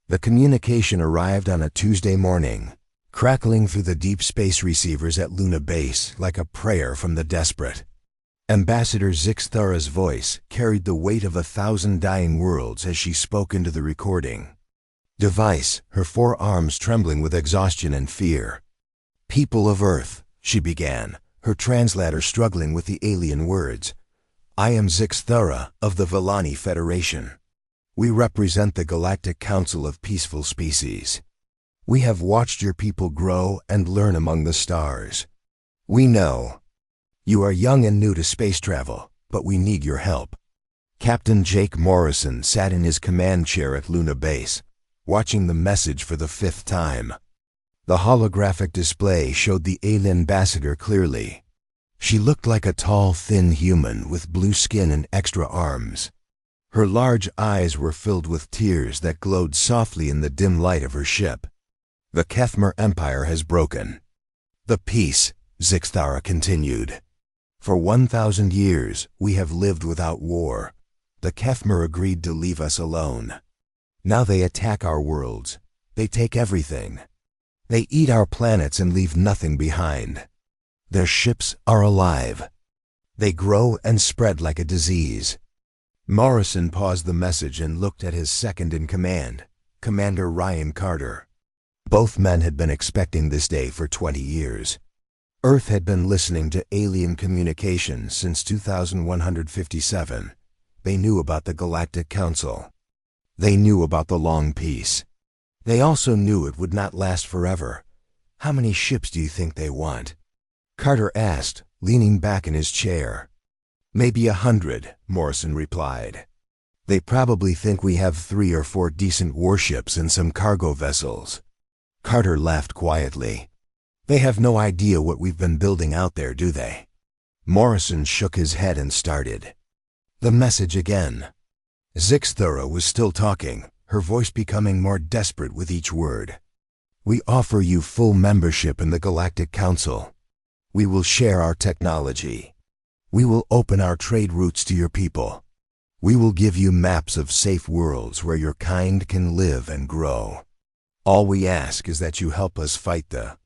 The communication arrived on a Tuesday morning, crackling through the deep space receivers at Luna Base like a prayer from the desperate. Ambassador Zixthara's voice carried the weight of 1,000 dying worlds as she spoke into the recording. Device, her forearms trembling with exhaustion and fear. "People of Earth," she began, her translator struggling with the alien words. "I am Zixthara of the Villani Federation. We represent the Galactic Council of Peaceful Species. We have watched your people grow and learn among the stars. We know you are young and new to space travel, but we need your help." Captain Jake Morrison sat in his command chair at Luna Base, watching the message for the 5th time. The holographic display showed the alien ambassador clearly. She looked like a tall, thin human with blue skin and extra arms. Her large eyes were filled with tears that glowed softly in the dim light of her ship. "The Kethmer Empire has broken. The peace," Zixthara continued. "For 1,000 years, we have lived without war. The Kethmer agreed to leave us alone. Now they attack our worlds. They take everything. They eat our planets and leave nothing behind. Their ships are alive. They grow and spread like a disease." Morrison paused the message and looked at his second-in-command, Commander Ryan Carter. Both men had been expecting this day for 20 years. Earth had been listening to alien communications since 2157. They knew about the Galactic Council. They knew about the long peace. They also knew it would not last forever. "How many ships do you think they want?" Carter asked, leaning back in his chair. "Maybe 100, Morrison replied. "They probably think we have 3 or 4 decent warships and some cargo vessels." Carter laughed quietly. "They have no idea what we've been building out there, do they?" Morrison shook his head and started. The message again. Zixthara was still talking, her voice becoming more desperate with each word. "We offer you full membership in the Galactic Council. We will share our technology. We will open our trade routes to your people. We will give you maps of safe worlds where your kind can live and grow. All we ask is that you help us fight the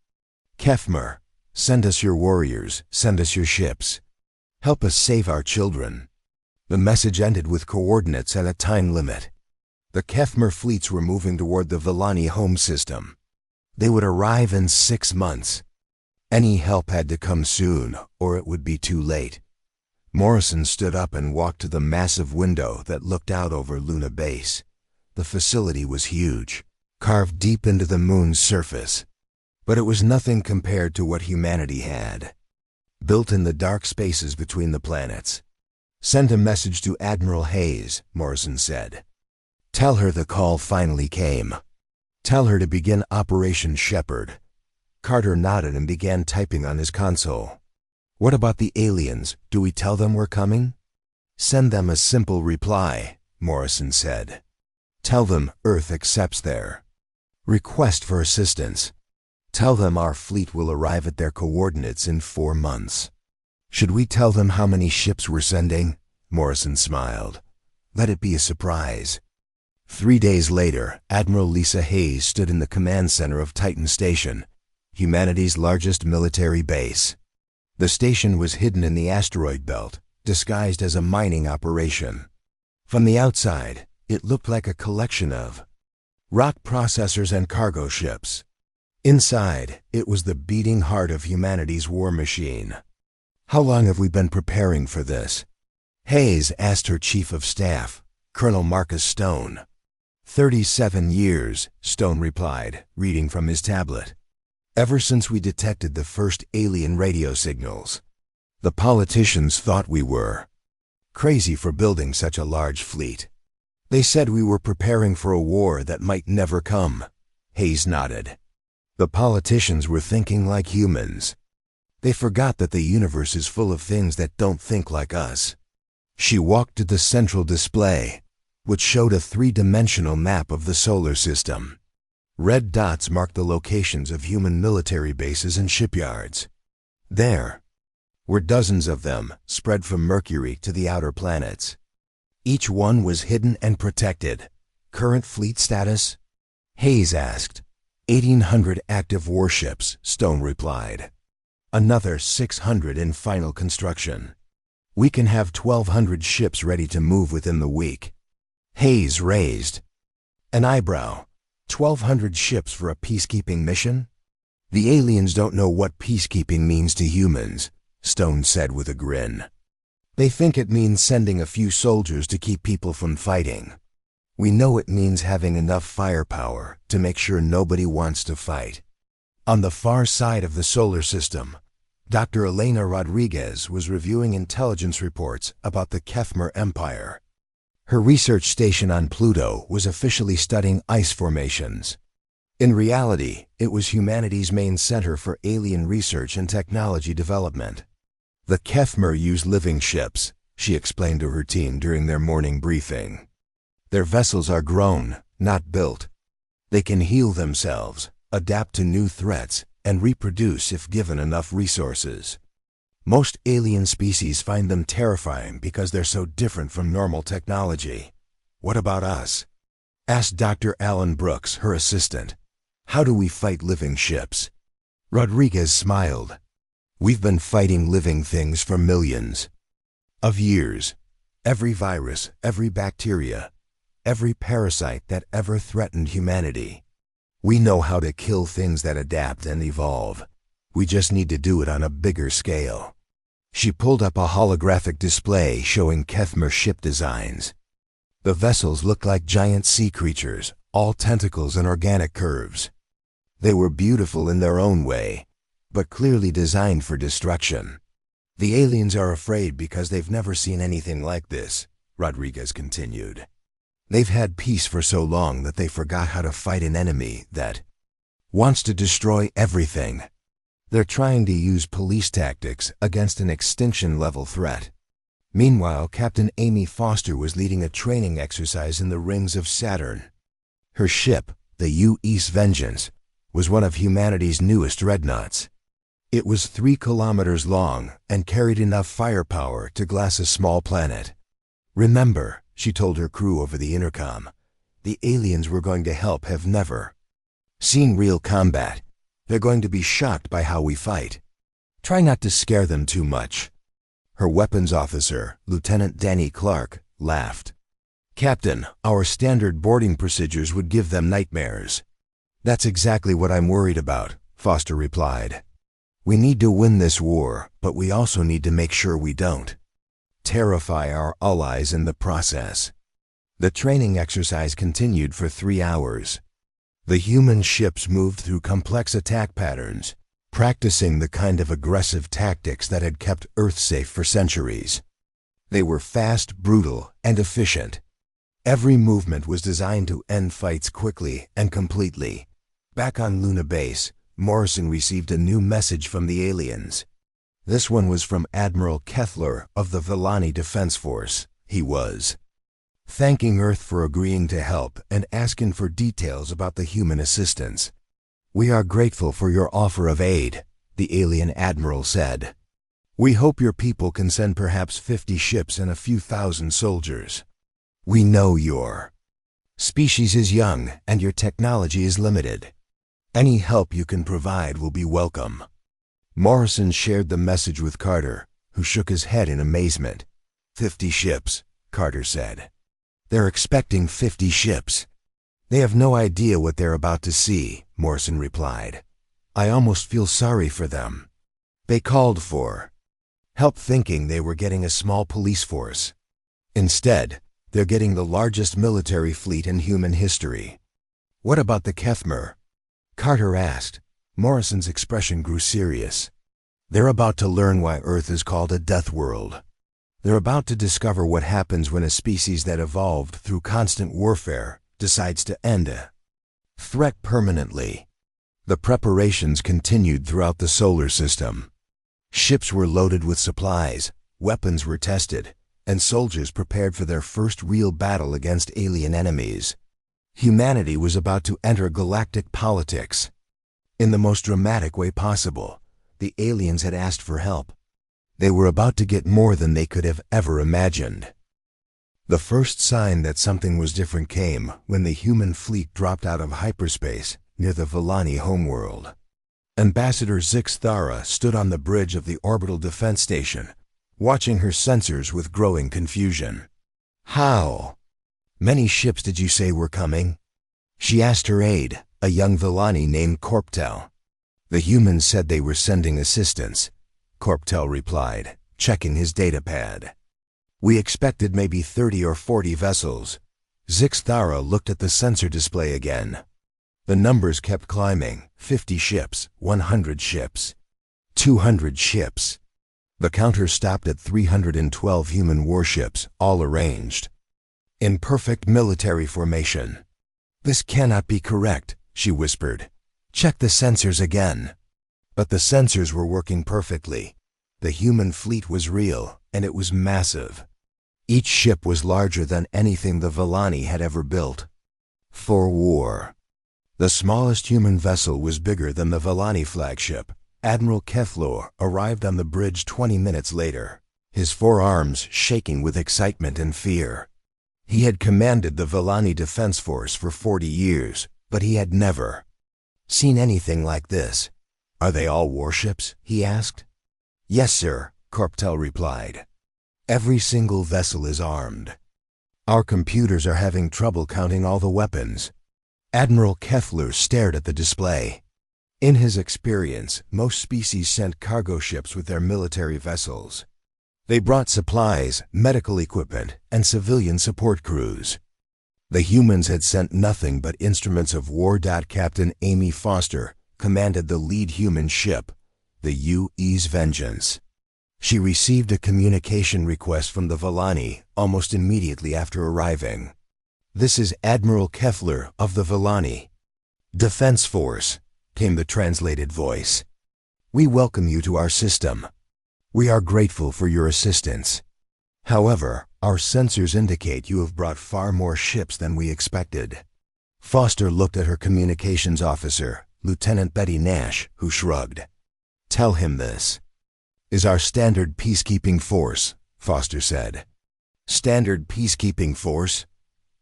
Kethmer. Send us your warriors, send us your ships. Help us save our children." The message ended with coordinates and a time limit. The Kethmer fleets were moving toward the Villani home system. They would arrive in 6 months. Any help had to come soon, or it would be too late. Morrison stood up and walked to the massive window that looked out over Luna Base. The facility was huge, carved deep into the moon's surface. But it was nothing compared to what humanity had. Built in the dark spaces between the planets. "Send a message to Admiral Hayes," Morrison said. "Tell her the call finally came. Tell her to begin Operation Shepherd." Carter nodded and began typing on his console. "What about the aliens? Do we tell them we're coming?" "Send them a simple reply," Morrison said. "Tell them Earth accepts their request for assistance. Tell them our fleet will arrive at their coordinates in 4 months." "Should we tell them how many ships we're sending?" Morrison smiled. "Let it be a surprise." 3 days later, Admiral Lisa Hayes stood in the command center of Titan Station, humanity's largest military base. The station was hidden in the asteroid belt, disguised as a mining operation. From the outside, it looked like a collection of rock processors and cargo ships. Inside, it was the beating heart of humanity's war machine. "How long have we been preparing for this?" Hayes asked her chief of staff, Colonel Marcus Stone. 37 years, Stone replied, reading from his tablet. "Ever since we detected the first alien radio signals. The politicians thought we were crazy for building such a large fleet. They said we were preparing for a war that might never come." Hayes nodded. "The politicians were thinking like humans. They forgot that the universe is full of things that don't think like us." She walked to the central display, which showed a 3-dimensional map of the solar system. Red dots marked the locations of human military bases and shipyards. There were dozens of them, spread from Mercury to the outer planets. Each one was hidden and protected. Current fleet status? Hayes asked. 1,800 active warships, Stone replied. Another 600 in final construction. We can have 1,200 ships ready to move within the week. Hayes raised an eyebrow. 1,200 ships for a peacekeeping mission? The aliens don't know what peacekeeping means to humans, Stone said with a grin. They think it means sending a few soldiers to keep people from fighting. We know it means having enough firepower to make sure nobody wants to fight. On the far side of the solar system, Dr. Elena Rodriguez was reviewing intelligence reports about the Kefmer Empire. Her research station on Pluto was officially studying ice formations. In reality, it was humanity's main center for alien research and technology development. The Kefmer use living ships, she explained to her team during their morning briefing. Their vessels are grown, not built. They can heal themselves, adapt to new threats, and reproduce if given enough resources. Most alien species find them terrifying because they're so different from normal technology. What about us? Asked Dr. Alan Brooks, her assistant. How do we fight living ships? Rodriguez smiled. We've been fighting living things for millions of years. Every virus, every bacteria, every parasite that ever threatened humanity. We know how to kill things that adapt and evolve. We just need to do it on a bigger scale. She pulled up a holographic display showing Kefmer ship designs. The vessels looked like giant sea creatures, all tentacles and organic curves. They were beautiful in their own way, but clearly designed for destruction. The aliens are afraid because they've never seen anything like this, Rodriguez continued. They've had peace for so long that they forgot how to fight an enemy that wants to destroy everything. They're trying to use police tactics against an extinction-level threat. Meanwhile, Captain Amy Foster was leading a training exercise in the rings of Saturn. Her ship, the U.S. Vengeance, was one of humanity's newest dreadnoughts. It was 3 kilometers long and carried enough firepower to glass a small planet. Remember, she told her crew over the intercom, the aliens we're going to help have never seen real combat. They're going to be shocked by how we fight. Try not to scare them too much. Her weapons officer, Lieutenant Danny Clark, laughed. Captain, our standard boarding procedures would give them nightmares. That's exactly what I'm worried about, Foster replied. We need to win this war, but we also need to make sure we don't terrify our allies in the process. The training exercise continued for 3 hours. The human ships moved through complex attack patterns, practicing the kind of aggressive tactics that had kept Earth safe for centuries. They were fast, brutal, and efficient. Every movement was designed to end fights quickly and completely. Back on Luna Base, Morrison received a new message from the aliens. This one was from Admiral Kethler of the Villani Defense Force. He was thanking Earth for agreeing to help and asking for details about the human assistance. We are grateful for your offer of aid, the alien admiral said. We hope your people can send perhaps 50 ships and a few thousand soldiers. We know your species is young and your technology is limited. Any help you can provide will be welcome. Morrison shared the message with Carter, who shook his head in amazement. 50 ships, Carter said. They're expecting 50 ships. They have no idea what they're about to see, Morrison replied. I almost feel sorry for them. They called for help thinking they were getting a small police force. Instead, they're getting the largest military fleet in human history. What about the Kefmer? Carter asked. Morrison's expression grew serious. They're about to learn why Earth is called a death world. They're about to discover what happens when a species that evolved through constant warfare decides to end a threat permanently. The preparations continued throughout the solar system. Ships were loaded with supplies, weapons were tested, and soldiers prepared for their first real battle against alien enemies. Humanity was about to enter galactic politics. In the most dramatic way possible, the aliens had asked for help. They were about to get more than they could have ever imagined. The first sign that something was different came when the human fleet dropped out of hyperspace near the Villani homeworld. Ambassador Zix Thara stood on the bridge of the orbital defense station, watching her sensors with growing confusion. How many ships did you say were coming? She asked her aide, a young Villani named Corptel. The humans said they were sending assistance, Corptel replied, checking his datapad. We expected maybe 30 or 40 vessels. Zix Thara looked at the sensor display again. The numbers kept climbing, 50 ships, 100 ships, 200 ships. The counter stopped at 312 human warships, all arranged in perfect military formation. This cannot be correct, she whispered. Check the sensors again. But the sensors were working perfectly. The human fleet was real, and it was massive. Each ship was larger than anything the Villani had ever built. For war. The smallest human vessel was bigger than the Villani flagship. Admiral Keflor arrived on the bridge 20 minutes later, his forearms shaking with excitement and fear. He had commanded the Villani Defense Force for 40 years, but he had never seen anything like this. Are they all warships? He asked. Yes, sir, Corptel replied. Every single vessel is armed. Our computers are having trouble counting all the weapons. Admiral Kefler stared at the display. In his experience, most species sent cargo ships with their military vessels. They brought supplies, medical equipment, and civilian support crews. The humans had sent nothing but instruments of war. Captain Amy Foster commanded the lead human ship, the UE's Vengeance. She received a communication request from the Villani almost immediately after arriving. This is Admiral Kefler of the Villani Defense Force, came the translated voice. We welcome you to our system. We are grateful for your assistance. However, our sensors indicate you have brought far more ships than we expected. Foster looked at her communications officer, Lieutenant Betty Nash, who shrugged. Tell him this is our standard peacekeeping force, Foster said. Standard peacekeeping force?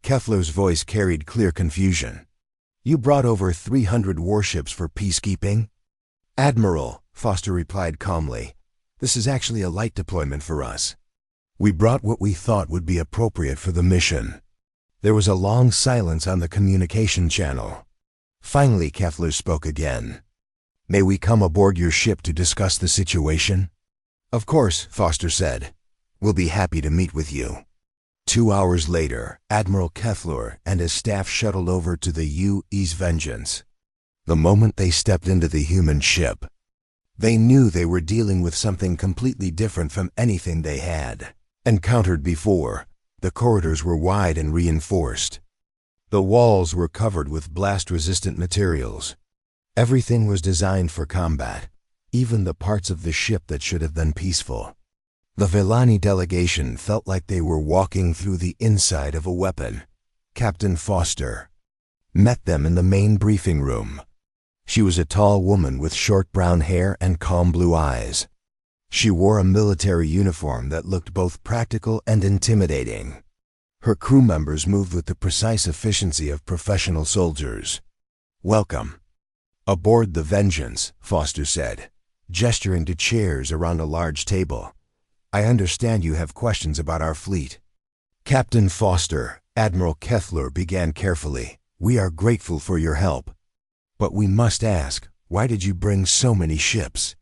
Kefler's voice carried clear confusion. You brought over 300 warships for peacekeeping? Admiral, Foster replied calmly, this is actually a light deployment for us. We brought what we thought would be appropriate for the mission. There was a long silence on the communication channel. Finally, Kefler spoke again. May we come aboard your ship to discuss the situation? Of course, Foster said. We'll be happy to meet with you. 2 hours later, Admiral Kefler and his staff shuttled over to the UE's Vengeance. The moment they stepped into the human ship, they knew they were dealing with something completely different from anything they had encountered before. The corridors were wide and reinforced. The walls were covered with blast-resistant materials. Everything was designed for combat, even the parts of the ship that should have been peaceful. The Villani delegation felt like they were walking through the inside of a weapon. Captain Foster met them in the main briefing room. She was a tall woman with short brown hair and calm blue eyes. She wore a military uniform that looked both practical and intimidating. Her crew members moved with the precise efficiency of professional soldiers. Welcome. Aboard the Vengeance, Foster said, gesturing to chairs around a large table. I understand you have questions about our fleet. Captain Foster, Admiral Kefler began carefully. We are grateful for your help. But we must ask, why did you bring so many ships?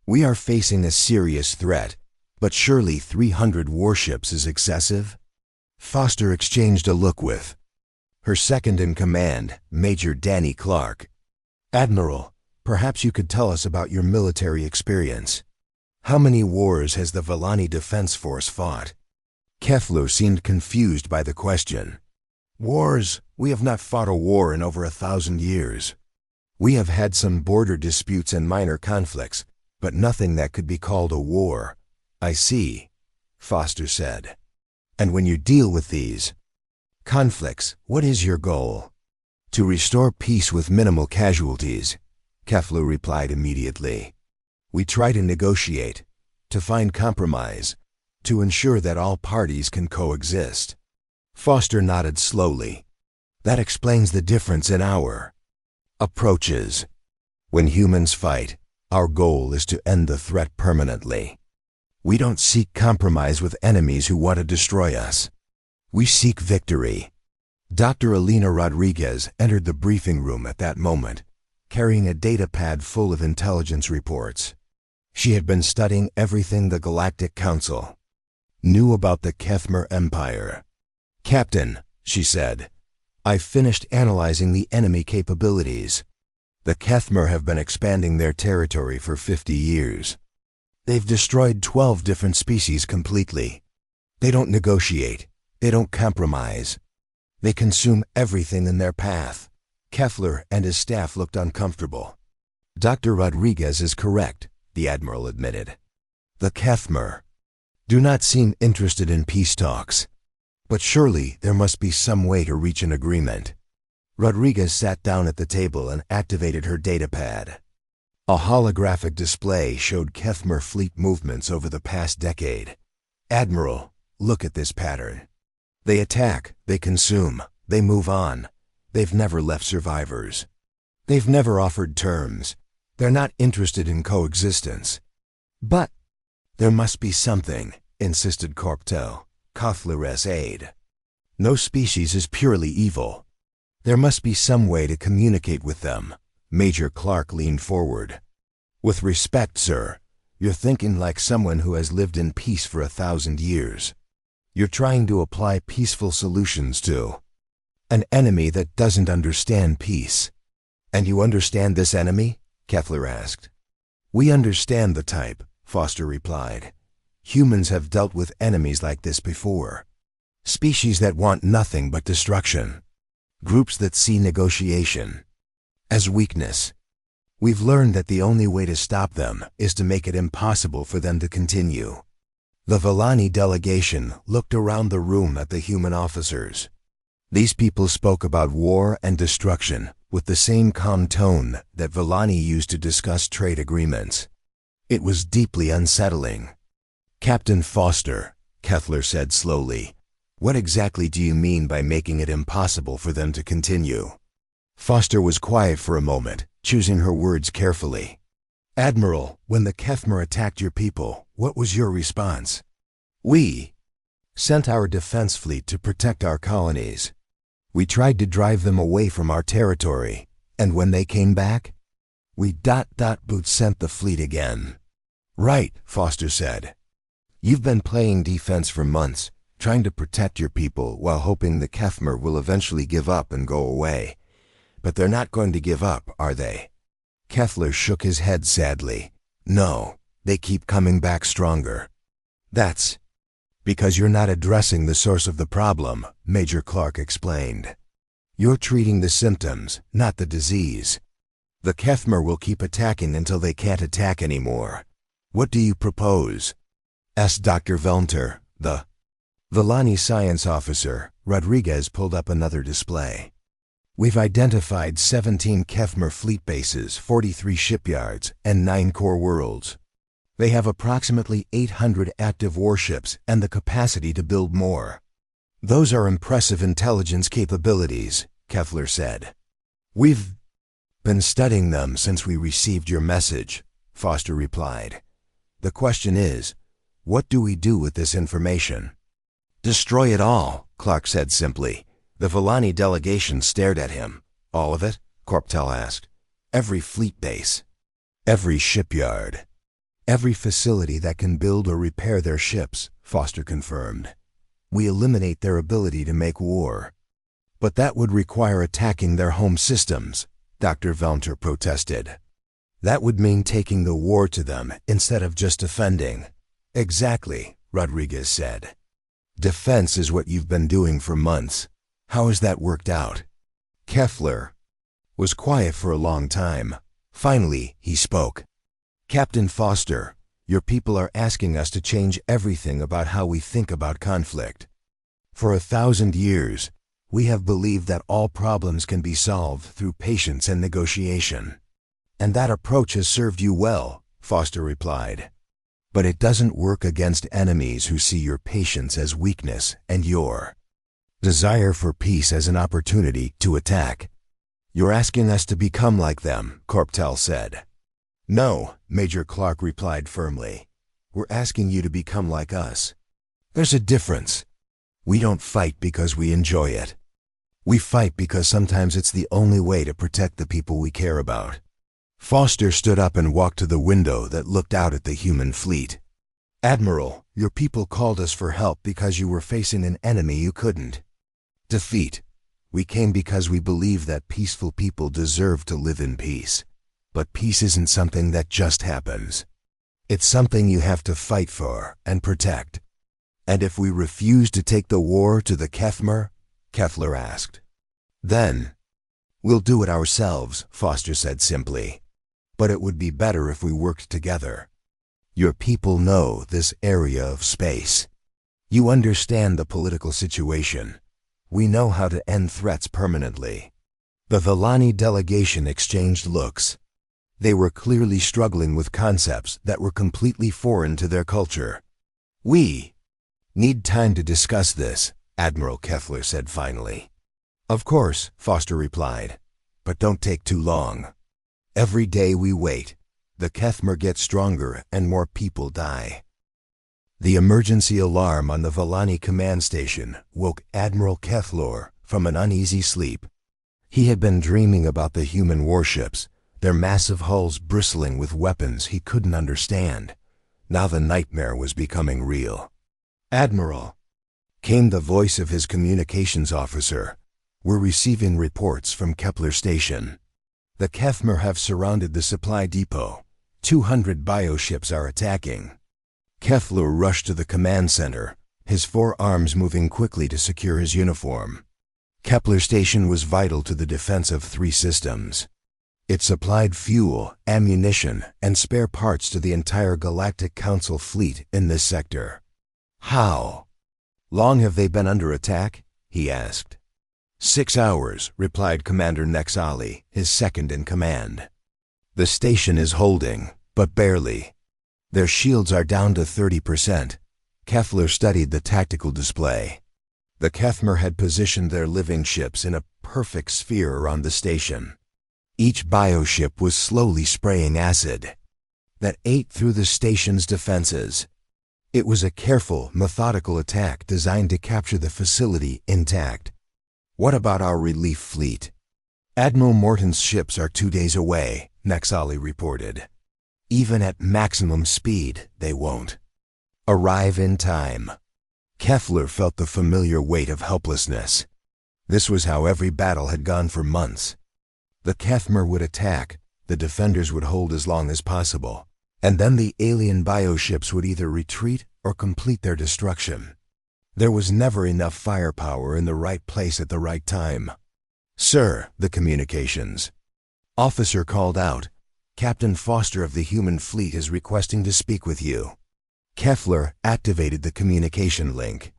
We are facing a serious threat, but surely 300 warships is excessive? Foster exchanged a look with her second-in-command, Major Danny Clark. Admiral, perhaps you could tell us about your military experience. How many wars has the Villani Defense Force fought? Kefler seemed confused by the question. Wars? We have not fought a war in over 1,000 years. We have had some border disputes and minor conflicts, but nothing that could be called a war. I see, Foster said. And when you deal with these conflicts, what is your goal? To restore peace with minimal casualties, Kefler replied immediately. We try to negotiate, to find compromise, to ensure that all parties can coexist. Foster nodded slowly. That explains the difference in our approaches. When humans fight, our goal is to end the threat permanently. We don't seek compromise with enemies who want to destroy us. We seek victory. Dr. Alina Rodriguez entered the briefing room at that moment, carrying a data pad full of intelligence reports. She had been studying everything the Galactic Council knew about the Kethmer Empire. "Captain," she said, "I've finished analyzing the enemy capabilities. The Kethmer have been expanding their territory for 50 years. They've destroyed 12 different species completely. They don't negotiate. They don't compromise. They consume everything in their path." Kefler and his staff looked uncomfortable. "Dr. Rodriguez is correct," the Admiral admitted. "The Kethmer do not seem interested in peace talks. But surely there must be some way to reach an agreement." Rodriguez sat down at the table and activated her datapad. A holographic display showed Kethmer fleet movements over the past decade. "Admiral, look at this pattern. They attack, they consume, they move on. They've never left survivors. They've never offered terms. They're not interested in coexistence." "But there must be something," insisted Corptel, Kothler's aide. "No species is purely evil. There must be some way to communicate with them." Major Clark leaned forward. "With respect, sir, you're thinking like someone who has lived in peace for 1,000 years. You're trying to apply peaceful solutions to an enemy that doesn't understand peace." "And you understand this enemy?" Kethler asked. "We understand the type," Foster replied. "Humans have dealt with enemies like this before. Species that want nothing but destruction. Groups that see negotiation as weakness. We've learned that the only way to stop them is to make it impossible for them to continue." The Villani delegation looked around the room at the human officers. These people spoke about war and destruction with the same calm tone that Villani used to discuss trade agreements. It was deeply unsettling. "Captain Foster," Kethler said slowly, "what exactly do you mean by making it impossible for them to continue?" Foster was quiet for a moment, choosing her words carefully. "Admiral, when the Kethmer attacked your people, what was your response?" "We sent our defense fleet to protect our colonies. We tried to drive them away from our territory, and when they came back, we boot sent the fleet again." "Right," Foster said. "You've been playing defense for months, trying to protect your people while hoping the Kethmer will eventually give up and go away. But they're not going to give up, are they?" Kethler shook his head sadly. "No, they keep coming back stronger." "That's because you're not addressing the source of the problem," Major Clark explained. "You're treating the symptoms, not the disease. The Kethmer will keep attacking until they can't attack anymore." "What do you propose?" asked Dr. Velnter, the Villani science officer. Rodriguez pulled up another display. "We've identified 17 Kethmer fleet bases, 43 shipyards, and 9 core worlds. They have approximately 800 active warships and the capacity to build more." "Those are impressive intelligence capabilities," Kethler said. "We've been studying them since we received your message," Foster replied. "The question is, what do we do with this information?" "Destroy it all," Clark said simply. The Villani delegation stared at him. "All of it?" Corptel asked. "Every fleet base, every shipyard, every facility that can build or repair their ships," Foster confirmed. "We eliminate their ability to make war." "But that would require attacking their home systems," Dr. Velnter protested. "That would mean taking the war to them instead of just defending." "Exactly," Rodriguez said. "Defense is what you've been doing for months. How has that worked out?" Kethler was quiet for a long time. Finally, he spoke. "Captain Foster, your people are asking us to change everything about how we think about conflict. For 1,000 years, we have believed that all problems can be solved through patience and negotiation. And that approach has served you well," Foster replied. "But it doesn't work against enemies who see your patience as weakness and your Desire for peace as an opportunity to attack. You're asking us to become like them, Corptel said. No, Major Clark replied firmly. We're asking you to become like us. There's a difference. We don't fight because we enjoy it. We fight because sometimes it's the only way to protect the people we care about. Foster stood up and walked to the window that looked out at the human fleet. Admiral, your people called us for help because you were facing an enemy you couldn't defeat. We came because we believe that peaceful people deserve to live in peace. But peace isn't something that just happens. It's something you have to fight for and protect. And if we refuse to take the war to the Kethmer? Kefler asked. Then, we'll do it ourselves, Foster said simply. But it would be better if we worked together. Your people know this area of space. You understand the political situation. We know how to end threats permanently. The Villani delegation exchanged looks. They were clearly struggling with concepts that were completely foreign to their culture. We need time to discuss this, Admiral Kefler said finally. Of course, Foster replied, but don't take too long. Every day we wait, the Kethmer gets stronger and more people die. The emergency alarm on the Villani command station woke Admiral Kefler from an uneasy sleep. He had been dreaming about the human warships, their massive hulls bristling with weapons he couldn't understand. Now the nightmare was becoming real. Admiral, came the voice of his communications officer. We're receiving reports from Kepler Station. The Kethmer have surrounded the supply depot. 200 bioships are attacking. Kefler rushed to the command center, his 4 arms moving quickly to secure his uniform. Kepler Station was vital to the defense of 3 systems. It supplied fuel, ammunition, and spare parts to the entire Galactic Council fleet in this sector. How long have they been under attack? He asked. 6 hours, replied Commander Nexali, his second in command. The station is holding, but barely. Their shields are down to 30%. Kefler studied the tactical display. The Kethmer had positioned their living ships in a perfect sphere around the station. Each bioship was slowly spraying acid that ate through the station's defenses. It was a careful, methodical attack designed to capture the facility intact. What about our relief fleet? Admiral Morton's ships are 2 days away, Nexali reported. Even at maximum speed, they won't arrive in time. Kefler felt the familiar weight of helplessness. This was how every battle had gone for months. The Kethmer would attack, the defenders would hold as long as possible, and then the alien bioships would either retreat or complete their destruction. There was never enough firepower in the right place at the right time. Sir, the communications officer called out, Captain Foster of the human fleet is requesting to speak with you. Kefler activated the communication link.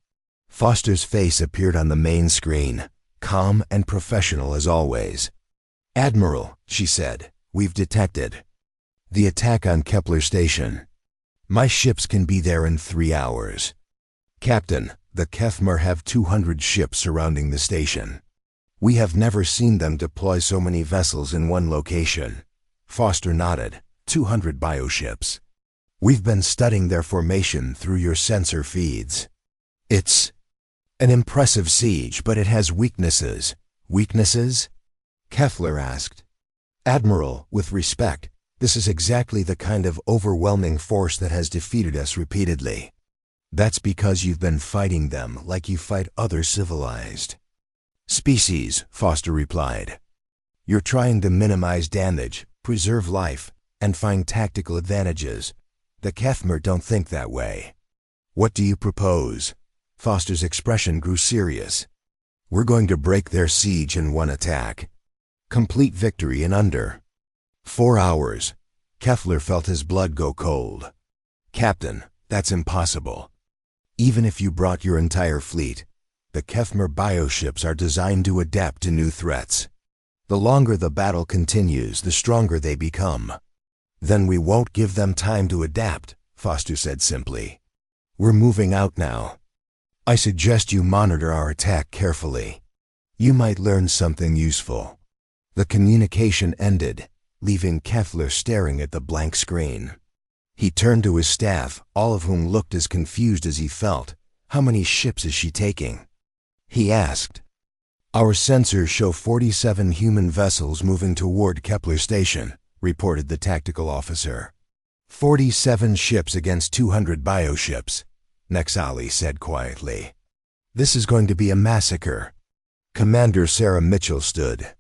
Foster's face appeared on the main screen, calm and professional as always. Admiral, she said, we've detected the attack on Kepler Station. My ships can be there in 3 hours. Captain, the Kethmer have 200 ships surrounding the station. We have never seen them deploy so many vessels in one location. Foster nodded. 200 bioships. We've been studying their formation through your sensor feeds. It's an impressive siege, but it has weaknesses. Weaknesses? Kefler asked. Admiral, with respect, this is exactly the kind of overwhelming force that has defeated us repeatedly. That's because you've been fighting them like you fight other civilized species, Foster replied. You're trying to minimize damage, preserve life, and find tactical advantages. The Kethmer don't think that way. What do you propose? Foster's expression grew serious. We're going to break their siege in one attack. Complete victory in under 4 hours. Kefler felt his blood go cold. Captain, that's impossible. Even if you brought your entire fleet, the Kethmer bioships are designed to adapt to new threats. The longer the battle continues, the stronger they become. Then we won't give them time to adapt, Foster said simply. We're moving out now. I suggest you monitor our attack carefully. You might learn something useful." The communication ended, leaving Kefler staring at the blank screen. He turned to his staff, all of whom looked as confused as he felt. "How many ships is she taking?" he asked. "Our sensors show 47 human vessels moving toward Kepler Station," reported the tactical officer. 47 ships against 200 bioships, Nexali said quietly. "This is going to be a massacre." Commander Sarah Mitchell stood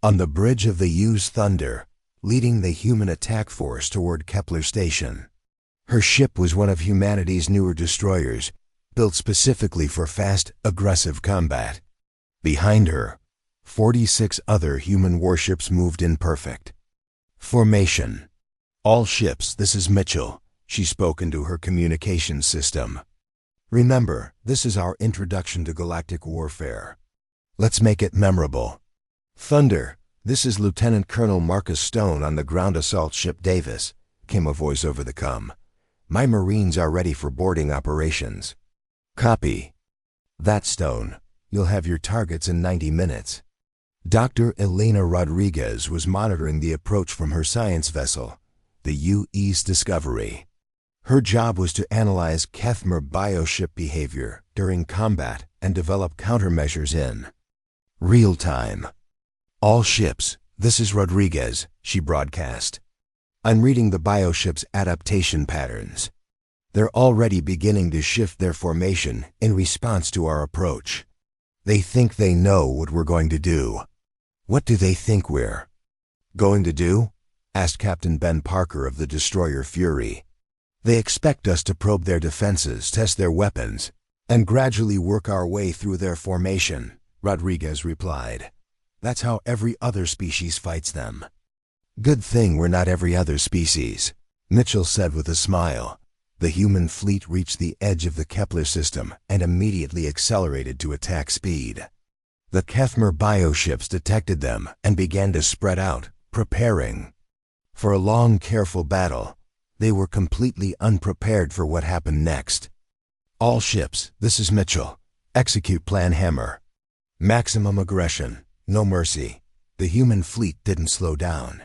on the bridge of the U's Thunder, leading the human attack force toward Kepler Station. Her ship was one of humanity's newer destroyers, built specifically for fast, aggressive combat. Behind her, 46 other human warships moved in perfect formation. "All ships, this is Mitchell," she spoke into her communications system. "Remember, this is our introduction to galactic warfare. Let's make it memorable. Thunder, this is Lieutenant Colonel Marcus Stone on the ground assault ship Davis," came a voice over the comm. "My Marines are ready for boarding operations." "Copy. That's Stone. You'll have your targets in 90 minutes. Dr. Elena Rodriguez was monitoring the approach from her science vessel, the UE's Discovery. Her job was to analyze Kethmer bioship behavior during combat and develop countermeasures in real time. "All ships, this is Rodriguez," she broadcast. "I'm reading the bioship's adaptation patterns. They're already beginning to shift their formation in response to our approach. They think they know what we're going to do." "What do they think we're going to do?" asked Captain Ben Parker of the destroyer Fury. "They expect us to probe their defenses, test their weapons, and gradually work our way through their formation," Rodriguez replied. "That's how every other species fights them." "Good thing we're not every other species," Mitchell said with a smile. The human fleet reached the edge of the Kepler system and immediately accelerated to attack speed. The Kethmer bioships detected them and began to spread out, preparing for a long, careful battle. They were completely unprepared for what happened next. "All ships, this is Mitchell. Execute Plan Hammer. Maximum aggression, no mercy." The human fleet didn't slow down.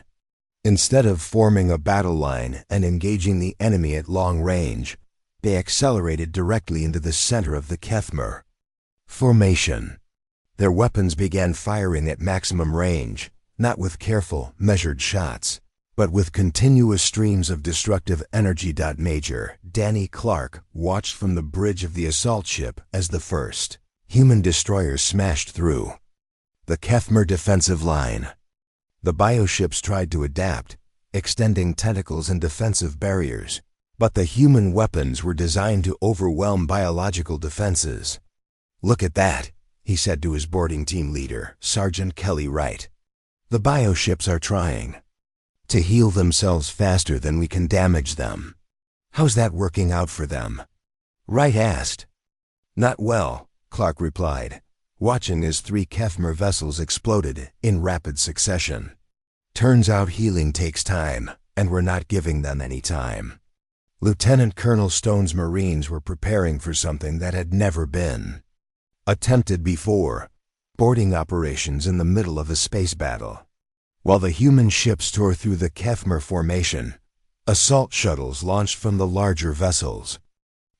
Instead of forming a battle line and engaging the enemy at long range, they accelerated directly into the center of the Kethmer formation. Their weapons began firing at maximum range, not with careful, measured shots, but with continuous streams of destructive energy. Major Danny Clark watched from the bridge of the assault ship as the first human destroyers smashed through the Kethmer defensive line. The bioships tried to adapt, extending tentacles and defensive barriers, but the human weapons were designed to overwhelm biological defenses. "Look at that," he said to his boarding team leader, Sergeant Kelly Wright. "The bioships are trying to heal themselves faster than we can damage them. How's that working out for them?" Wright asked. "Not well," Clark replied, watching as 3 Kethmer vessels exploded in rapid succession. "Turns out healing takes time, and we're not giving them any time." Lieutenant Colonel Stone's Marines were preparing for something that had never been attempted before: boarding operations in the middle of a space battle. While the human ships tore through the Kethmer formation, assault shuttles launched from the larger vessels.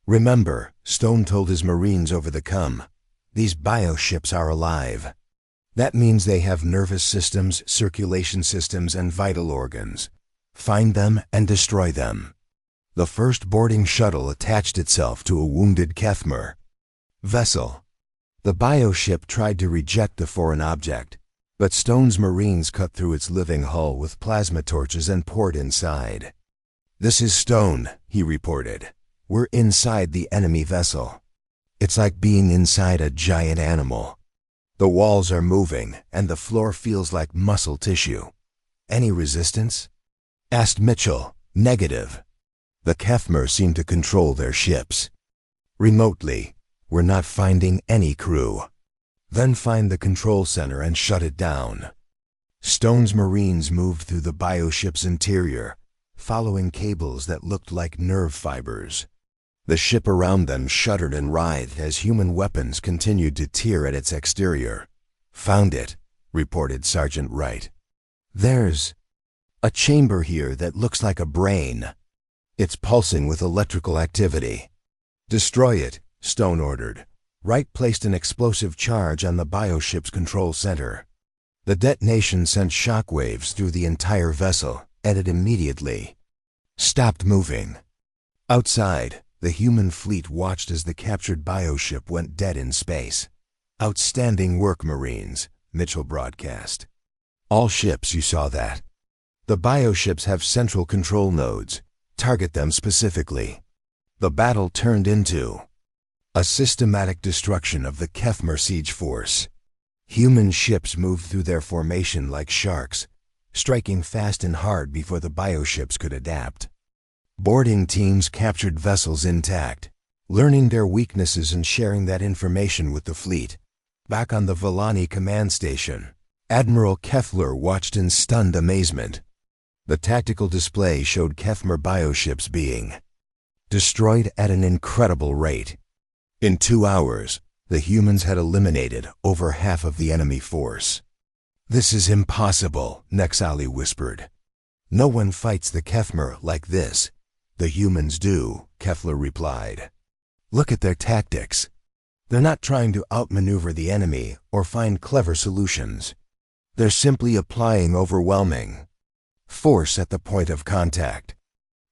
"Remember," Stone told his Marines over the comm, "these bioships are alive. That means they have nervous systems, circulation systems, and vital organs. Find them and destroy them." The first boarding shuttle attached itself to a wounded Kethmer vessel. The bioship tried to reject the foreign object, but Stone's Marines cut through its living hull with plasma torches and poured inside. "This is Stone," he reported. "We're inside the enemy vessel. It's like being inside a giant animal. The walls are moving, and the floor feels like muscle tissue." "Any resistance?" asked Mitchell. "Negative. The Kethmer seem to control their ships remotely. We're not finding any crew." "Then find the control center and shut it down." Stone's Marines moved through the bioship's interior, following cables that looked like nerve fibers. The ship around them shuddered and writhed as human weapons continued to tear at its exterior. "Found it," reported Sergeant Wright. "There's a chamber here that looks like a brain. It's pulsing with electrical activity." "Destroy it," Stone ordered. Wright placed an explosive charge on the bioship's control center. The detonation sent shockwaves through the entire vessel, and it immediately stopped moving. Outside, the human fleet watched as the captured bioship went dead in space. "Outstanding work, Marines," Mitchell broadcast. "All ships, you saw that. The bioships have central control nodes. Target them specifically." The battle turned into a systematic destruction of the Kefmer siege force. Human ships moved through their formation like sharks, striking fast and hard before the bioships could adapt. Boarding teams captured vessels intact, learning their weaknesses and sharing that information with the fleet. Back on the Volani command station, Admiral Kefler watched in stunned amazement. The tactical display showed Kefmer bioships being destroyed at an incredible rate. In 2 hours, the humans had eliminated over half of the enemy force. "This is impossible," Nexali whispered. "No one fights the Kefmer like this." "The humans do," Kefler replied. "Look at their tactics. They're not trying to outmaneuver the enemy or find clever solutions. They're simply applying overwhelming force at the point of contact."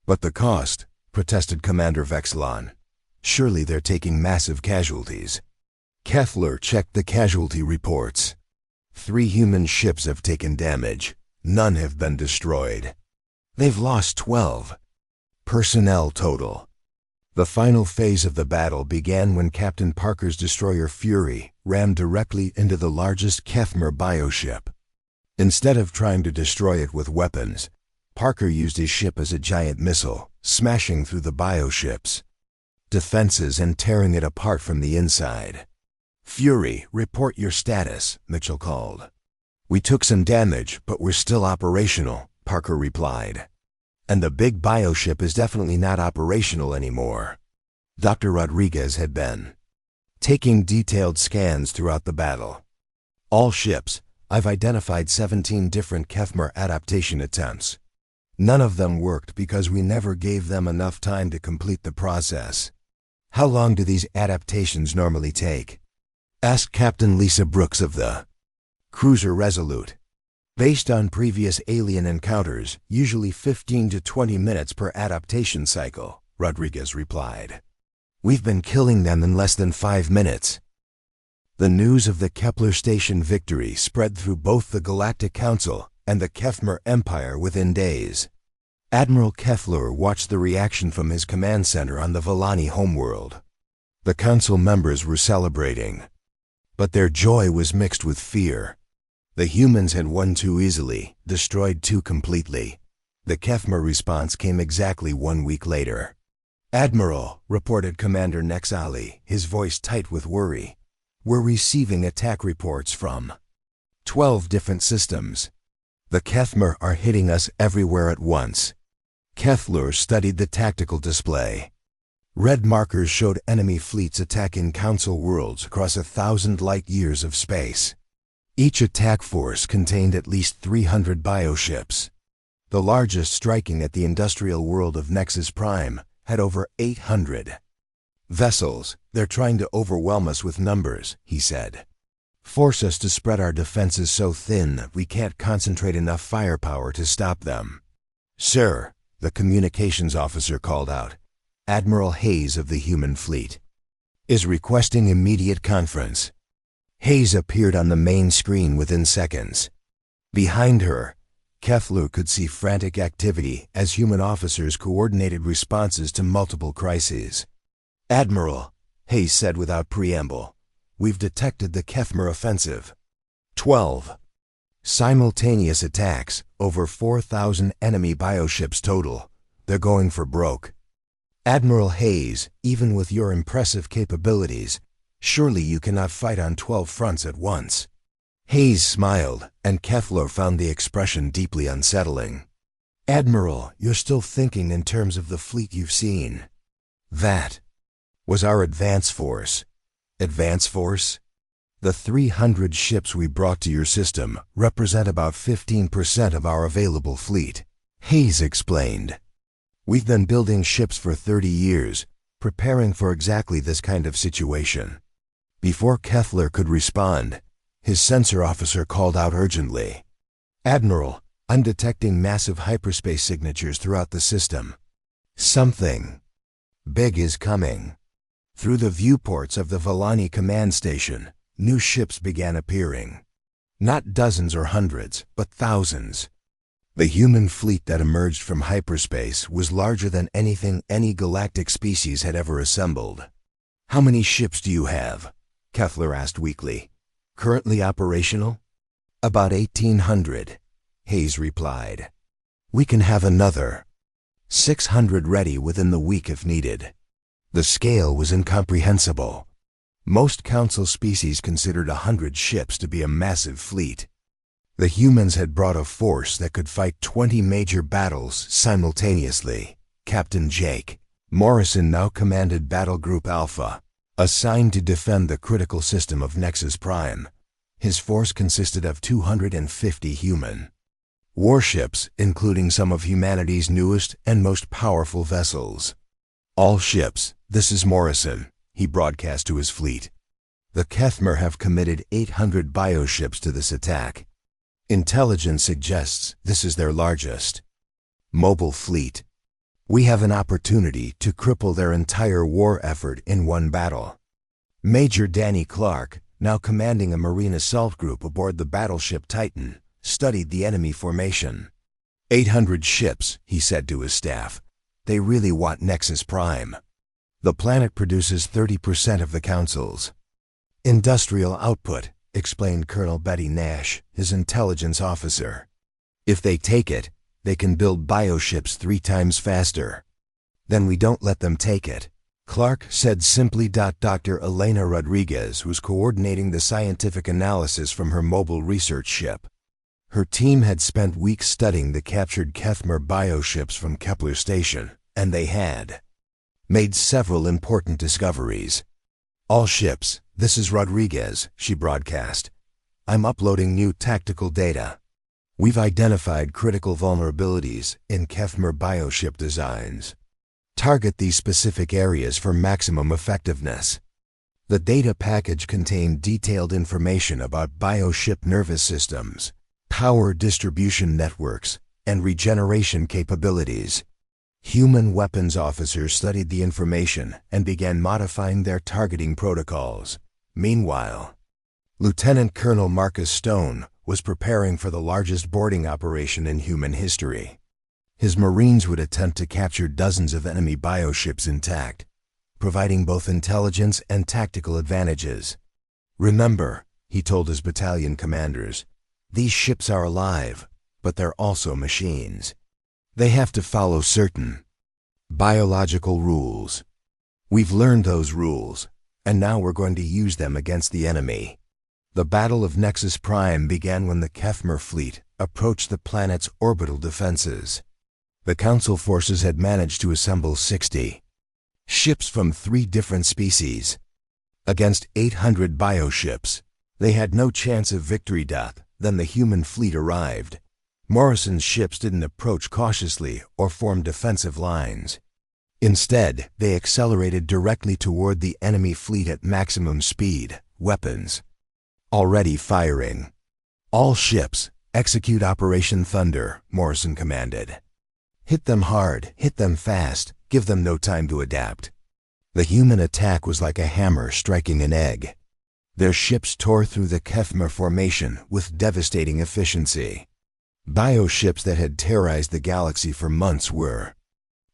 "But the cost," protested Commander Vexlon. "Surely they're taking massive casualties." Kefler checked the casualty reports. 3 human ships have taken damage. None have been destroyed. They've lost 12 personnel total. The final phase of the battle began when Captain Parker's destroyer Fury rammed directly into the largest Kefmer bioship. Instead of trying to destroy it with weapons, Parker used his ship as a giant missile, smashing through the bioships defenses and tearing it apart from the inside. "Fury, report your status," Mitchell called. "We took some damage, but we're still operational," Parker replied. "And the big bioship is definitely not operational anymore." Dr. Rodriguez had been taking detailed scans throughout the battle. "All ships, I've identified 17 different Kefmer adaptation attempts. None of them worked because we never gave them enough time to complete the process." "How long do these adaptations normally take?" asked Captain Lisa Brooks of the cruiser Resolute. "Based on previous alien encounters, usually 15 to 20 minutes per adaptation cycle," Rodriguez replied. "We've been killing them in less than 5 minutes." The news of the Kepler Station victory spread through both the Galactic Council and the Kefmer Empire within days. Admiral Kefler watched the reaction from his command center on the Volani homeworld. The council members were celebrating, but their joy was mixed with fear. The humans had won too easily, destroyed too completely. The Kefmer response came exactly 1 week later. "Admiral," reported Commander Nexali, his voice tight with worry, "we're receiving attack reports from 12 different systems. The Kefmer are hitting us everywhere at once." Kefler studied the tactical display. Red markers showed enemy fleets attacking Council worlds across 1,000 light-years of space. Each attack force contained at least 300 bioships. The largest, striking at the industrial world of Nexus Prime, had over 800 vessels. "They're trying to overwhelm us with numbers," he said. "Force us to spread our defenses so thin we can't concentrate enough firepower to stop them." "Sir," the communications officer called out, "Admiral Hayes of the human fleet is requesting immediate conference." Hayes appeared on the main screen within seconds. Behind her, Kefler could see frantic activity as human officers coordinated responses to multiple crises. "Admiral," Hayes said without preamble, "we've detected the Kefmer offensive. 12 simultaneous attacks, over 4,000 enemy bioships total. They're going for broke." "Admiral Hayes, even with your impressive capabilities, surely you cannot fight on 12 fronts at once." Hayes smiled, and Kefler found the expression deeply unsettling. "Admiral, you're still thinking in terms of the fleet you've seen. That was our advance force. Advance force? The 300 ships we brought to your system represent about 15% of our available fleet, Hayes explained. We've been building ships for 30 years, preparing for exactly this kind of situation. Before Kethler could respond, his sensor officer called out urgently, "Admiral, I'm detecting massive hyperspace signatures throughout the system. Something big is coming." Through the viewports of the Villani command station, new ships began appearing. Not dozens or hundreds, but thousands. The human fleet that emerged from hyperspace was larger than anything any galactic species had ever assembled. "How many ships do you have?" Kethler asked weakly. "Currently operational?" "About 1,800, Hayes replied. "We can have another 600 ready within the week if needed." The scale was incomprehensible. Most Council species considered 100 ships to be a massive fleet. The humans had brought a force that could fight 20 major battles simultaneously. Captain Jake Morrison now commanded Battle Group Alpha, assigned to defend the critical system of Nexus Prime. His force consisted of 250 human warships, including some of humanity's newest and most powerful vessels. "All ships, this is Morrison," he broadcast to his fleet. "The Kethmer have committed 800 bioships to this attack. Intelligence suggests this is their largest mobile fleet. We have an opportunity to cripple their entire war effort in one battle." Major Danny Clark, now commanding a Marine assault group aboard the battleship Titan, studied the enemy formation. 800 ships, he said to his staff. "They really want Nexus Prime. The planet produces 30% of the Council's industrial output," explained Colonel Betty Nash, his intelligence officer. "If they take it, they can build bioships 3 times faster. Then we don't let them take it," Clark said simply. Dr. Elena Rodriguez was coordinating the scientific analysis from her mobile research ship. Her team had spent weeks studying the captured Kethmer bioships from Kepler Station, and they had made several important discoveries. "All ships, this is Rodriguez," she broadcast. "I'm uploading new tactical data. We've identified critical vulnerabilities in Kethmer bioship designs. Target these specific areas for maximum effectiveness." The data package contained detailed information about bioship nervous systems, power distribution networks, and regeneration capabilities. Human weapons officers studied the information and began modifying their targeting protocols. Meanwhile, Lieutenant Colonel Marcus Stone was preparing for the largest boarding operation in human history. His Marines would attempt to capture dozens of enemy bioships intact, providing both intelligence and tactical advantages. "Remember," he told his battalion commanders, "these ships are alive, but they're also machines. They have to follow certain biological rules. We've learned those rules, and now we're going to use them against the enemy." The Battle of Nexus Prime began when the Kethmer fleet approached the planet's orbital defenses. The Council forces had managed to assemble 60 ships from 3 different species. Against 800 bioships, they had no chance of victory. Then the human fleet arrived. Morrison's ships didn't approach cautiously or form defensive lines. Instead, they accelerated directly toward the enemy fleet at maximum speed, weapons already firing. "All ships, execute Operation Thunder," Morrison commanded. "Hit them hard, hit them fast, give them no time to adapt." The human attack was like a hammer striking an egg. Their ships tore through the Kethmer formation with devastating efficiency. Bioships that had terrorized the galaxy for months were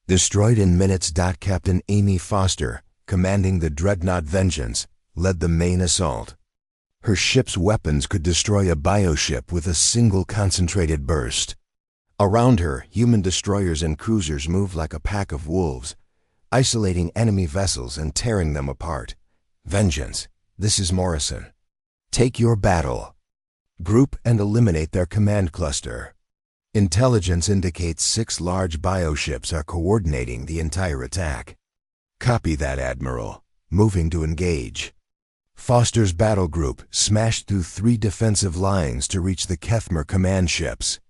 destroyed in minutes. Captain Amy Foster, commanding the dreadnought Vengeance, led the main assault. Her ship's weapons could destroy a bioship with a single concentrated burst. Around her, human destroyers and cruisers moved like a pack of wolves, isolating enemy vessels and tearing them apart. "Vengeance, this is Morrison. Take your battle group and eliminate their command cluster. Intelligence indicates 6 large bioships are coordinating the entire attack." "Copy that, Admiral." moving to engage. Foster's battle group smashed through 3 defensive lines to reach the Kethmer command ships.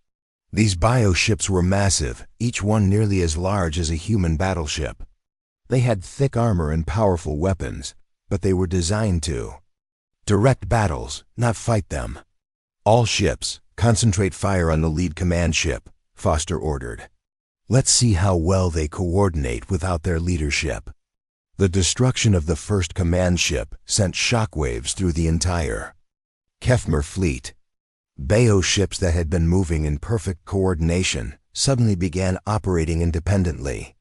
These bioships were massive, each one nearly as large as a human battleship. They had thick armor and powerful weapons, but they were designed to direct battles, not fight them. All ships, concentrate fire on the lead command ship, Foster ordered. Let's see how well they coordinate without their leadership. The destruction of the first command ship sent shockwaves through the entire Kethmer fleet. Bayo ships that had been moving in perfect coordination suddenly began operating independently.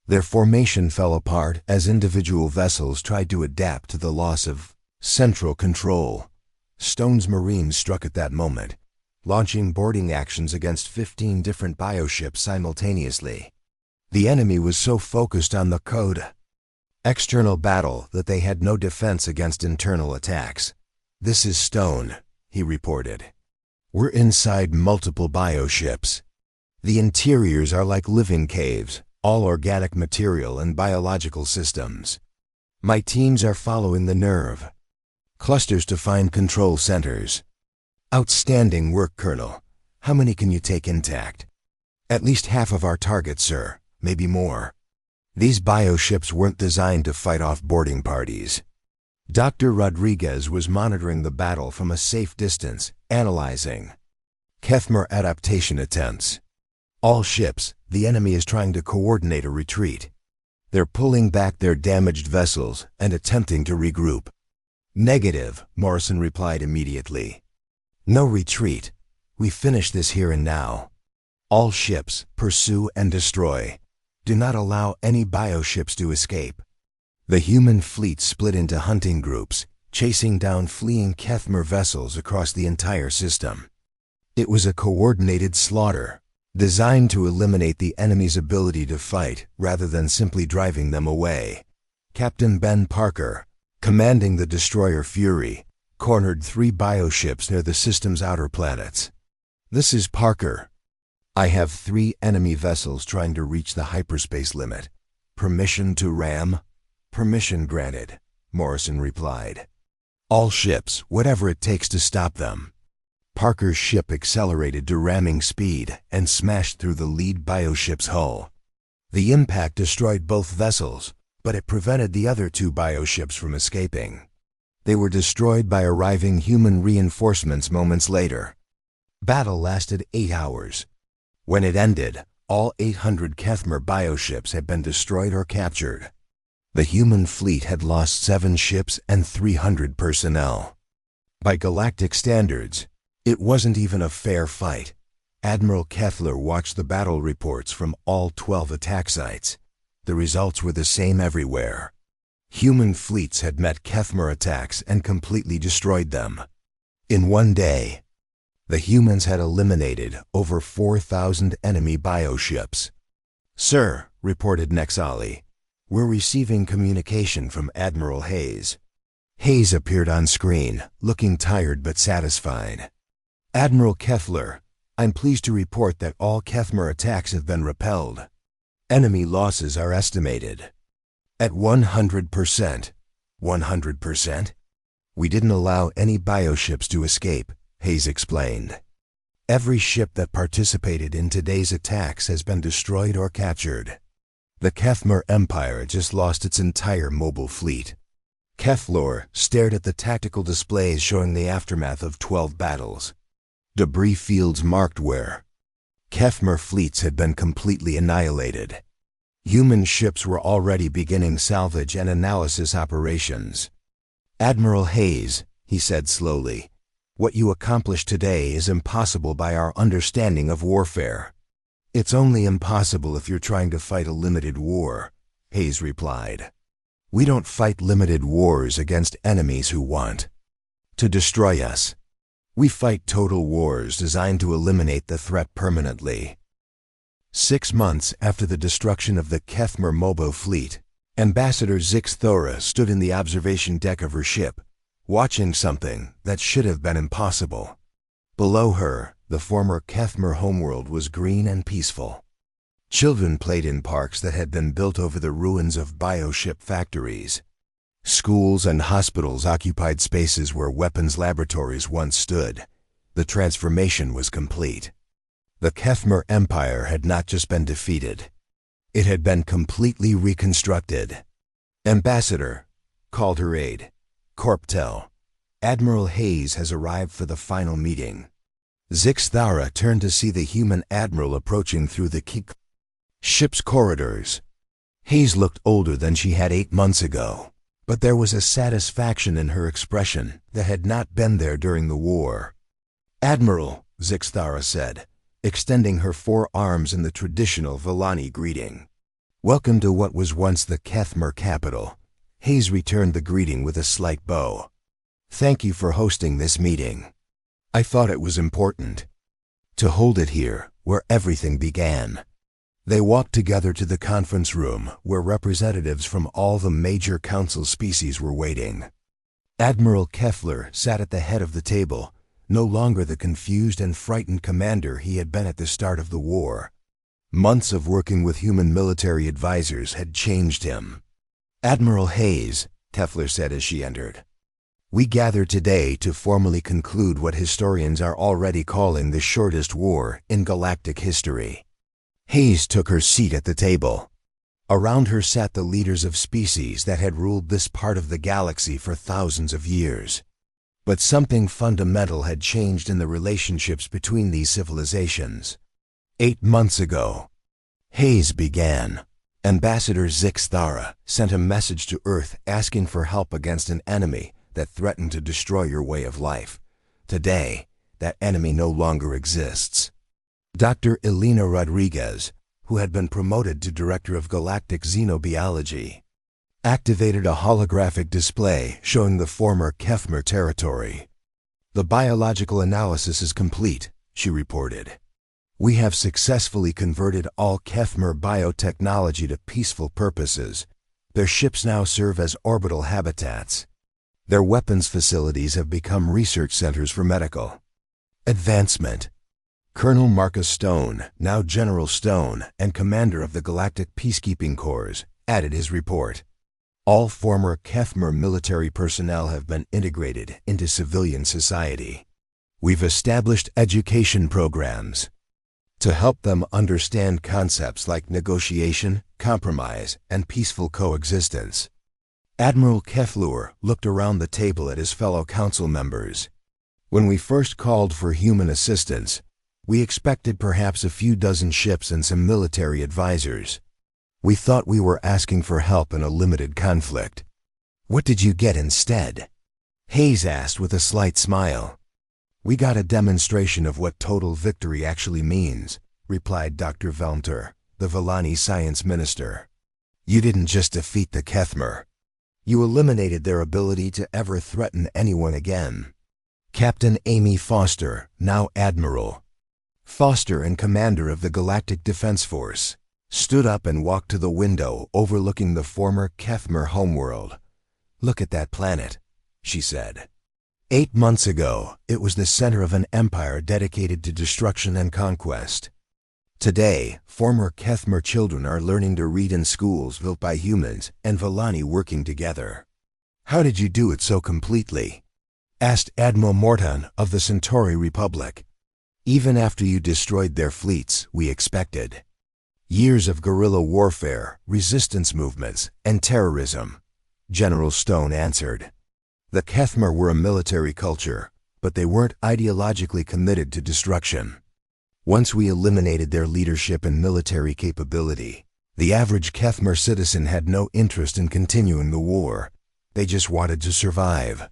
Their formation fell apart as individual vessels tried to adapt to the loss of central control. Stone's Marines struck at that moment, launching boarding actions against 15 different bioships simultaneously. The enemy was so focused on the external battle that they had no defense against internal attacks. "This is Stone," he reported. "We're inside multiple bioships. The interiors are like living caves, all organic material and biological systems. My teams are following the nerve clusters to find control centers." "Outstanding work, Colonel. How many can you take intact?" "At least half of our targets, sir. Maybe more." These bioships weren't designed to fight off boarding parties. Dr. Rodriguez was monitoring the battle from a safe distance, analyzing Kethmer adaptation attempts. "All ships, the enemy is trying to coordinate a retreat. They're pulling back their damaged vessels and attempting to regroup." "Negative," Morrison replied immediately. "No retreat. We finish this here and now. All ships, pursue and destroy. Do not allow any bioships to escape." The human fleet split into hunting groups, chasing down fleeing Kethmer vessels across the entire system. It was a coordinated slaughter, designed to eliminate the enemy's ability to fight rather than simply driving them away. Captain Ben Parker, commanding the destroyer Fury, cornered 3 bioships near the system's outer planets. "This is Parker. I have 3 enemy vessels trying to reach the hyperspace limit. Permission to ram?" "Permission granted," Morrison replied. "All ships, whatever it takes to stop them." Parker's ship accelerated to ramming speed and smashed through the lead bioship's hull. The impact destroyed both vessels, but it prevented the other 2 bioships from escaping. They were destroyed by arriving human reinforcements moments later. Battle lasted 8 hours. When it ended, all 800 Kethmer bioships had been destroyed or captured. The human fleet had lost 7 ships and 300 personnel. By galactic standards, it wasn't even a fair fight. Admiral Kethler watched the battle reports from all 12 attack sites. The results were the same everywhere. Human fleets had met Kethmer attacks and completely destroyed them. In one day, the humans had eliminated over 4,000 enemy bioships. "Sir," reported Nexali, "we're receiving communication from Admiral Hayes." Hayes appeared on screen, looking tired but satisfied. "Admiral Kethler, I'm pleased to report that all Kethmer attacks have been repelled. Enemy losses are estimated at 100%. 100%? We didn't allow any bioships to escape," Hayes explained. "Every ship that participated in today's attacks has been destroyed or captured. The Kethmer Empire just lost its entire mobile fleet." Kethler stared at the tactical displays showing the aftermath of 12 battles. Debris fields marked where Kethmer fleets had been completely annihilated. Human ships were already beginning salvage and analysis operations. "Admiral Hayes," he said slowly, "what you accomplished today is impossible by our understanding of warfare." "It's only impossible if you're trying to fight a limited war," Hayes replied. "We don't fight limited wars against enemies who want to destroy us. We fight total wars designed to eliminate the threat permanently." 6 months after the destruction of the Kethmer Mobo fleet, Ambassador Zix Thora stood in the observation deck of her ship, watching something that should have been impossible. Below her, the former Kethmer homeworld was green and peaceful. Children played in parks that had been built over the ruins of bioship factories. Schools and hospitals occupied spaces where weapons laboratories once stood. The transformation was complete. The Kethmer Empire had not just been defeated. It had been completely reconstructed. "Ambassador," called her aide, Corptel, "Admiral Hayes has arrived for the final meeting." Zixthara turned to see the human admiral approaching through the ship's corridors. Hayes looked older than she had 8 months ago, but there was a satisfaction in her expression that had not been there during the war. "Admiral," Zixthara said, extending her 4 arms in the traditional Villani greeting. "Welcome to what was once the Kethmer capital." Hayes returned the greeting with a slight bow. "Thank you for hosting this meeting. I thought it was important to hold it here, where everything began." They walked together to the conference room, where representatives from all the major council species were waiting. Admiral Kefler sat at the head of the table, no longer the confused and frightened commander he had been at the start of the war. Months of working with human military advisors had changed him. "Admiral Hayes," Kefler said as she entered, "we gather today to formally conclude what historians are already calling the shortest war in galactic history." Hayes took her seat at the table. Around her sat the leaders of species that had ruled this part of the galaxy for thousands of years. But something fundamental had changed in the relationships between these civilizations. 8 months ago, Hayes began. Ambassador Zixthara sent a message to Earth asking for help against an enemy that threatened to destroy your way of life. Today, that enemy no longer exists. Dr. Elena Rodriguez, who had been promoted to Director of Galactic Xenobiology, activated a holographic display showing the former Kethmer territory. "The biological analysis is complete," she reported. "We have successfully converted all Kethmer biotechnology to peaceful purposes. Their ships now serve as orbital habitats. Their weapons facilities have become research centers for medical advancement." Colonel Marcus Stone, now General Stone and commander of the Galactic Peacekeeping Corps, added his report. "All former Kethmer military personnel have been integrated into civilian society. We've established education programs to help them understand concepts like negotiation, compromise, and peaceful coexistence." Admiral Keflur looked around the table at his fellow council members. "When we first called for human assistance, we expected perhaps a few dozen ships and some military advisors. We thought we were asking for help in a limited conflict. What did you get instead?" Hayes asked with a slight smile. "We got a demonstration of what total victory actually means," replied Dr. Velmter, the Villani science minister. "You didn't just defeat the Kethmer. You eliminated their ability to ever threaten anyone again." Captain Amy Foster, now Admiral Foster and commander of the Galactic Defense Force, stood up and walked to the window overlooking the former Kethmer homeworld. "Look at that planet," she said. 8 months ago, it was the center of an empire dedicated to destruction and conquest. Today, former Kethmer children are learning to read in schools built by humans and Villani working together. "How did you do it so completely?" asked Admiral Morton of the Centauri Republic. "Even after you destroyed their fleets, we expected. Years of guerrilla warfare, resistance movements, and terrorism," General Stone answered. "The Kethmer were a military culture, but they weren't ideologically committed to destruction. Once we eliminated their leadership and military capability, the average Kethmer citizen had no interest in continuing the war. They just wanted to survive.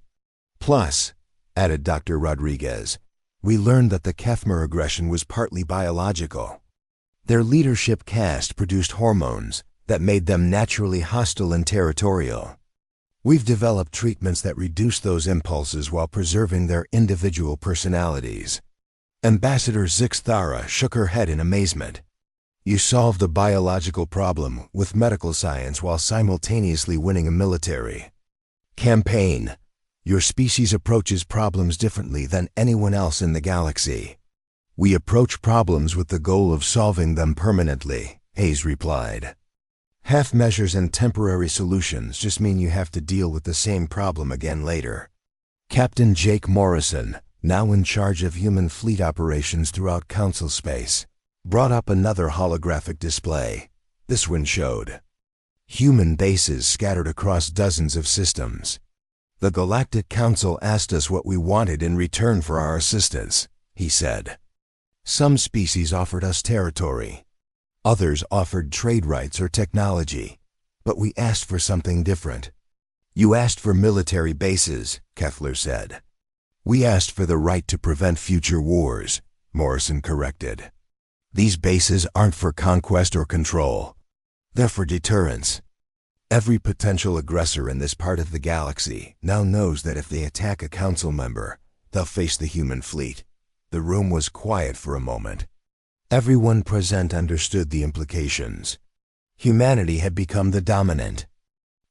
Plus," added Dr. Rodriguez, "we learned that the Kethmer aggression was partly biological. Their leadership caste produced hormones that made them naturally hostile and territorial. We've developed treatments that reduce those impulses while preserving their individual personalities." Ambassador Zixthara shook her head in amazement. "You solved a biological problem with medical science while simultaneously winning a military campaign. Your species approaches problems differently than anyone else in the galaxy." "We approach problems with the goal of solving them permanently," Hayes replied. Half measures and temporary solutions just mean you have to deal with the same problem again later. Captain Jake Morrison, now in charge of human fleet operations throughout Council space, brought up another holographic display. This one showed human bases scattered across dozens of systems. The Galactic Council asked us what we wanted in return for our assistance, he said. Some species offered us territory. Others offered trade rights or technology. But we asked for something different. You asked for military bases, Kefler said. We asked for the right to prevent future wars, Morrison corrected. These bases aren't for conquest or control. They're for deterrence. Every potential aggressor in this part of the galaxy now knows that if they attack a council member, they'll face the human fleet. The room was quiet for a moment. Everyone present understood the implications. Humanity had become the dominant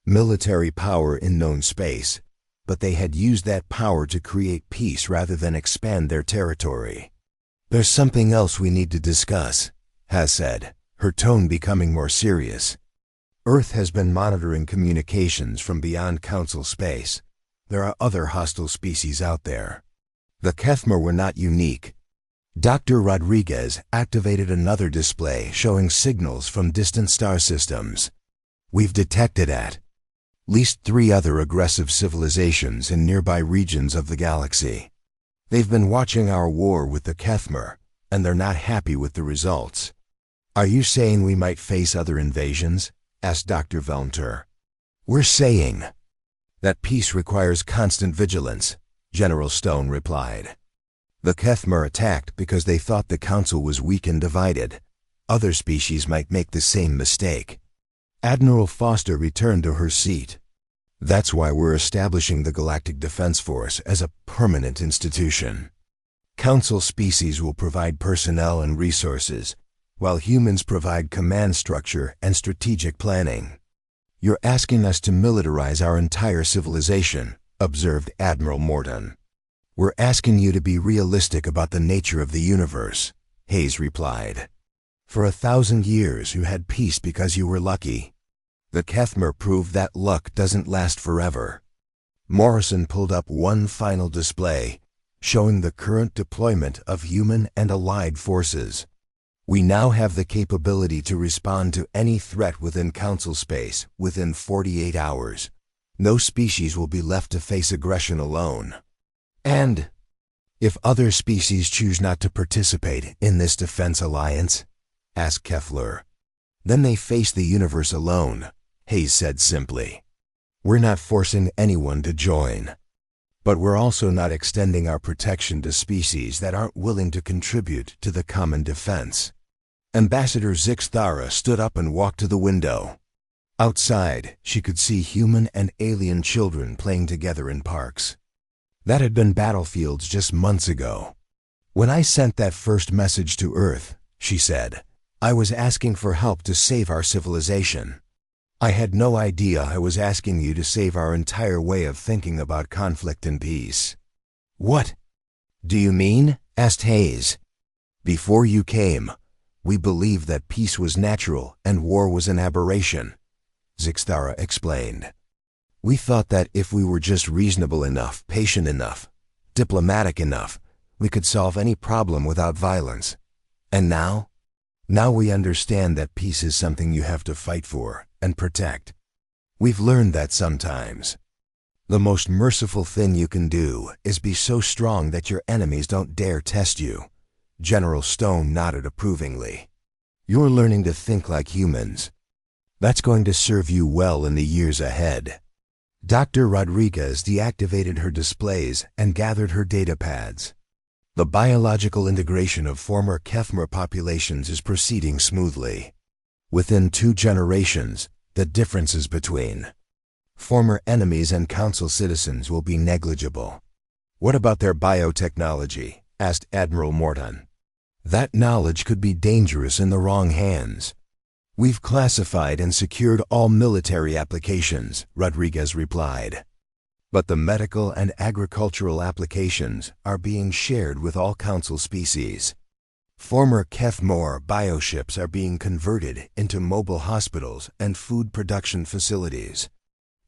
military power in known space, but they had used that power to create peace rather than expand their territory. There's something else we need to discuss, Haz said, her tone becoming more serious. Earth has been monitoring communications from beyond Council space. There are other hostile species out there. The Kethmer were not unique. Dr. Rodriguez activated another display showing signals from distant star systems. We've detected at least 3 other aggressive civilizations in nearby regions of the galaxy. They've been watching our war with the Kethmer, and they're not happy with the results. Are you saying we might face other invasions? Asked Dr. Velmter. We're saying that peace requires constant vigilance, General Stone replied. The Kethmer attacked because they thought the Council was weak and divided. Other species might make the same mistake. Admiral Foster returned to her seat. That's why we're establishing the Galactic Defense Force as a permanent institution. Council species will provide personnel and resources, while humans provide command structure and strategic planning. You're asking us to militarize our entire civilization, observed Admiral Morton. We're asking you to be realistic about the nature of the universe, Hayes replied. For 1,000 years you had peace because you were lucky. The Kethmer proved that luck doesn't last forever. Morrison pulled up one final display, showing the current deployment of human and allied forces. We now have the capability to respond to any threat within Council space within 48 hours. No species will be left to face aggression alone. And if other species choose not to participate in this defense alliance, asked Kefler, then they face the universe alone, Hayes said simply. We're not forcing anyone to join. But we're also not extending our protection to species that aren't willing to contribute to the common defense. Ambassador Zix Thara stood up and walked to the window. Outside, she could see human and alien children playing together in parks. That had been battlefields just months ago. When I sent that first message to Earth, she said, I was asking for help to save our civilization. I had no idea I was asking you to save our entire way of thinking about conflict and peace. What do you mean? Asked Hayes. Before you came, we believed that peace was natural and war was an aberration, Zixthara explained. We thought that if we were just reasonable enough, patient enough, diplomatic enough, we could solve any problem without violence. And now? Now we understand that peace is something you have to fight for and protect. We've learned that sometimes. The most merciful thing you can do is be so strong that your enemies don't dare test you. General Stone nodded approvingly. You're learning to think like humans. That's going to serve you well in the years ahead. Dr. Rodriguez deactivated her displays and gathered her data pads. The biological integration of former Kethmer populations is proceeding smoothly. Within 2 generations, the differences between former enemies and Council citizens will be negligible. What about their biotechnology? Asked Admiral Morton. That knowledge could be dangerous in the wrong hands. We've classified and secured all military applications, Rodriguez replied. But the medical and agricultural applications are being shared with all Council species. Former Keth-Moore bioships are being converted into mobile hospitals and food production facilities.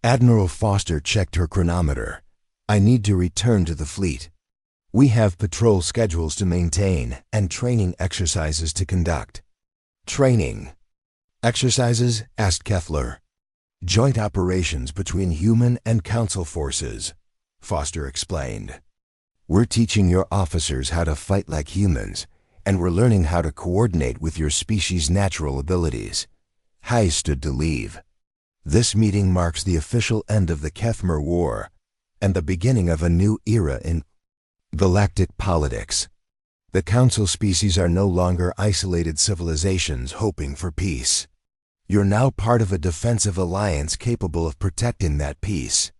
Admiral Foster checked her chronometer. I need to return to the fleet. We have patrol schedules to maintain and training exercises to conduct. Training. Exercises? Asked Kethler. Joint operations between human and council forces, Foster explained. We're teaching your officers how to fight like humans, and we're learning how to coordinate with your species' natural abilities. Hai stood to leave. This meeting marks the official end of the Keth-Moore War and the beginning of a new era in galactic politics. The council species are no longer isolated civilizations hoping for peace. You're now part of a defensive alliance capable of protecting that peace.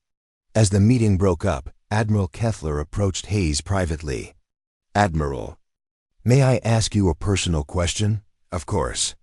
As the meeting broke up, Admiral Kethler approached Hayes privately. Admiral, may I ask you a personal question? Of course.